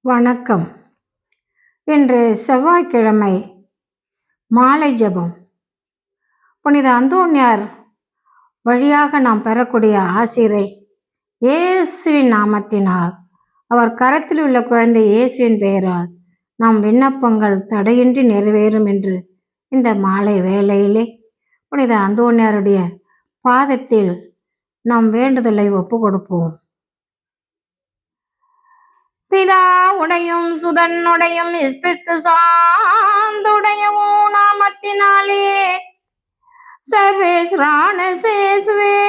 வணக்கம். இன்று செவ்வாய்க்கிழமை மாலை ஜெபம். புனித அந்தோன்யார் வழியாக நாம் பெறக்கூடிய ஆசிரை இயேசுவின் நாமத்தினால், அவர் கரத்தில் உள்ள குழந்தை இயேசுவின் பெயரால் நம் விண்ணப்பங்கள் தடையின்றி நிறைவேறும் என்று இந்த மாலை வேளையிலே புனித அந்தோன்யாருடைய பாதத்தில் நாம் வேண்டுதலை ஒப்பு கொடுப்போம். பிதா உடையும் சுதன் உடையும் இஸ்பிரித்து சாந்துடையவும் நாமத்தினாலே சர்வேஸ்வரான சேசுவே,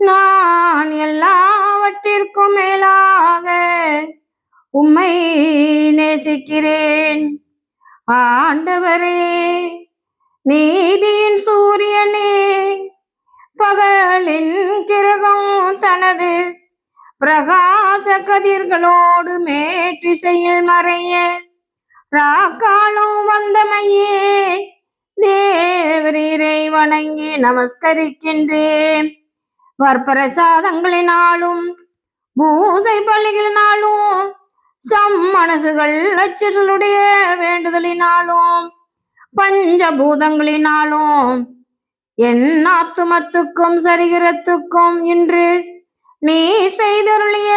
நான் எல்லாவற்றிற்கும் மேலாக உம்மை நேசிக்கிறேன். ஆண்டவரே, நீதியின் சூரியனே, பகலின் கிரகம் தனது பிரகாச கதிர்களோடு மேற்றிசையில் மறைய ராக்காலம் வந்தமையே, தேவரீரை வணங்கி நமஸ்கரிக்கின்றேன். வற்பரசாதங்களினாலும் பூசை பலிகளினாலும் சம்மனசுகள் அச்சர்களுடைய வேண்டுதலினாலும் பஞ்சபூதங்களினாலும் என் ஆத்துமத்துக்கும் சரீரத்துக்கும் இன்று நீ செய்தருளிய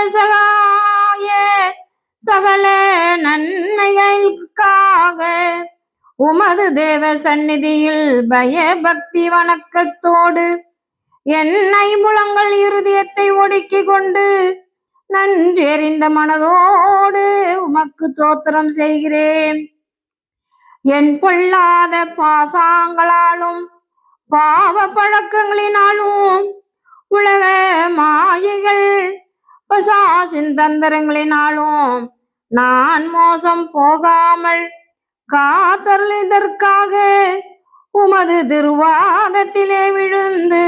சகல நன்மைகளுக்காக உமது தேவ சந்நிதியில் பயபக்தி வணக்கத்தோடு என் ஐம்புலங்கள் இருதயத்தை ஒடுக்கி கொண்டு நன்றி அறிந்த மனதோடு உமக்கு தோத்திரம் செய்கிறேன். என் பொல்லாத பாசாங்களாலும் பாவ பழக்கங்களினாலும் உலக மாயைகள் பசாசின் தந்திரங்களினாலும் நான் மோசம் போகாமல் காத்தருளிதற்காக உமது திருவாதத்திலே விழுந்து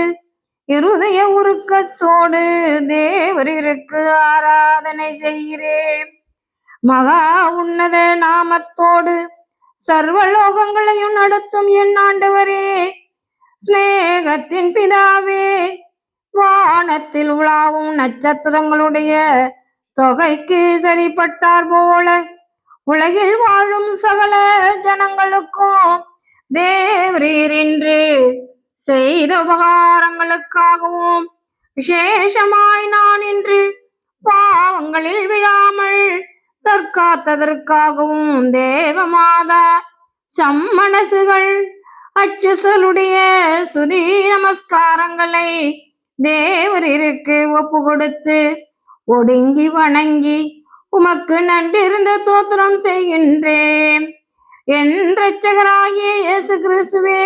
இருதய உருக்கத்தோடு தேவரிற்கு ஆராதனை செய்கிறேன். மகா உன்னத நாமத்தோடு சர்வலோகங்களையும் நடத்தும் என் ஆண்டவரே, ஸ்நேகத்தின் பிதாவே, வானத்தில் உலாவும் நட்சத்திரங்களுடைய தொகைக்கு சரிப்பட்டார் போல உலகில் வாழும் சகல ஜனங்களுக்கும் தேவரீர் இன்று செய்த உபகாரங்களுக்காகவும் விசேஷமாய் நான் இன்று பாவங்களில் விழாமல் தற்காத்ததற்காகவும் தேவமாதா சம்மனசுகள் அச்சுசலுடைய ஸ்துதி நமஸ்காரங்களை தேவரிற்கு ஒப்பு கொடுத்து ஒடுங்கி வணங்கி உமக்கு நன்றிருந்த தோத்திரம் செய்கின்றேன். என் இரட்சகராகிய இயேசு கிறிஸ்துவே,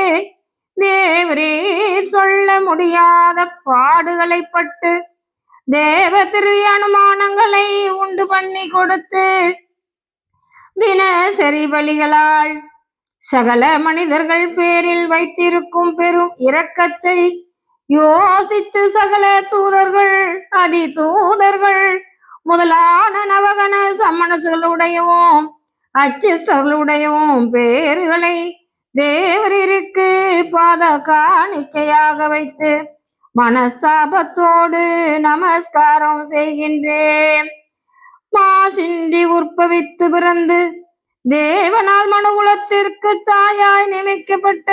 தேவரீர் சொல்ல முடியாத பாடுகளை பட்டு தேவ திரு அனுமானங்களை உண்டு பண்ணி கொடுத்து தினசரி பலிகளால் சகல மனிதர்கள் பேரில் வைத்திருக்கும் பெரும் இரக்கத்தை யோசித்து சகல தூதர்கள் அதி தூதர்கள் முதலான நவகன சம்மனசுகளுடையவும் அச்சிஸ்டர்களுடையவும் பேர்களை தேவரிற்கு பாத காணிக்கையாக வைத்து மனஸ்தாபத்தோடு நமஸ்காரம் செய்கின்றேன். மாசின்றி உற்பவித்து பிறந்து தேவனால் மனுகுலத்திற்கு தாயாய் நியமிக்கப்பட்ட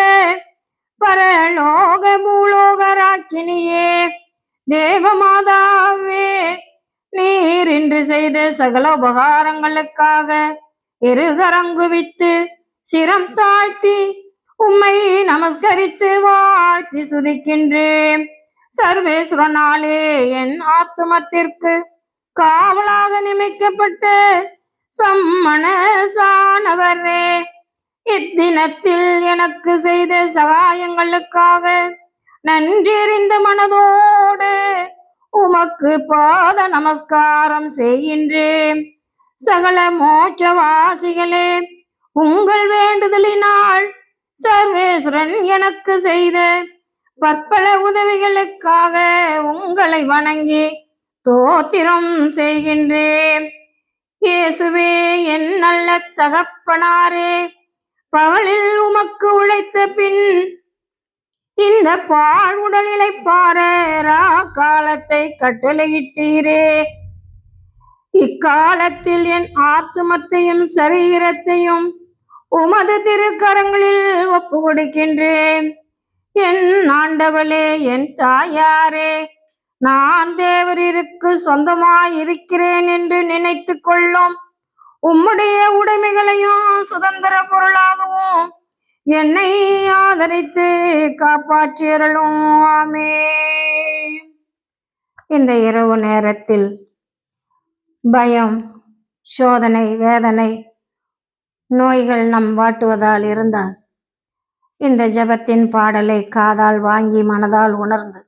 பரலோக பூலோக ராக்கினியே, தேவமாதாவே, நீர் இன்று செய்த சகல உபகாரங்களுக்காக இருகரங்குவித்து சிரம் தாழ்த்தி உம்மை நமஸ்கரித்து வாழ்த்தி சுதிக்கின்றேன். சர்வேஸ்வரனாலே என் ஆத்துமத்திற்கு காவலாக நியமிக்கப்பட்ட சம்மனசானவரே, இத்தினத்தில் எனக்கு செய்த சகாயங்களுக்காக நன்றியறிந்த மனதோடு உமக்கு பாத நமஸ்காரம் செய்கின்றேன். சகல மோட்சவாசிகளே, உங்கள் வேண்டுதலினால் சர்வேஸ்வரன் எனக்கு செய்த பற்பல உதவிகளுக்காக உங்களை வணங்கி தோத்திரம் செய்கின்றேன். இயேசுவே, என் நல்ல தகப்பனாரே, பகலில் உமக்கு உழைத்த பின் இந்த பாழ்வுடலிலை பார காலத்தை கட்டளையிட்டீரே. இக்காலத்தில் என் ஆத்துமத்தையும் சரீரத்தையும் உமது திருக்கரங்களில் ஒப்பு கொடுக்கின்றேன். என் ஆண்டவளே, என் தாயாரே, நான் தேவரிற்கு சொந்தமாயிருக்கிறேன் என்று நினைத்து கொள்ளும். உம்முடைய உடைமைகளையும் சுதந்திர பொருளாகவும் என்னை ஆதரித்து காப்பாற்றியருளும். ஆமென். இந்த இரவு நேரத்தில் பயம், சோதனை, வேதனை, நோய்கள் நம் வாட்டுவதால் இருந்தால் இந்த ஜெபத்தின் பாடலை காதால் வாங்கி மனதால் உணர்ந்து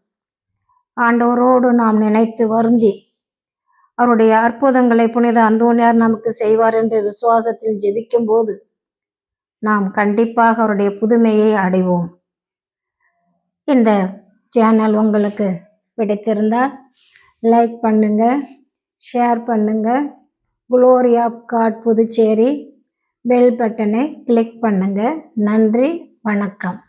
ஆண்டவரோடு நாம் நினைத்து வருந்தி அவருடைய அற்புதங்களை புனித அந்தோனியார் நமக்கு செய்வார் என்று விசுவாசத்தில் ஜெபிக்கும் போது நாம் கண்டிப்பாக அவருடைய புதுமையை அடைவோம். இந்த சேனல் உங்களுக்கு பிடித்திருந்தால் லைக் பண்ணுங்க, ஷேர் பண்ணுங்க. Glory of God Puducherry bell பட்டனை கிளிக் பண்ணுங்க. நன்றி, வணக்கம்.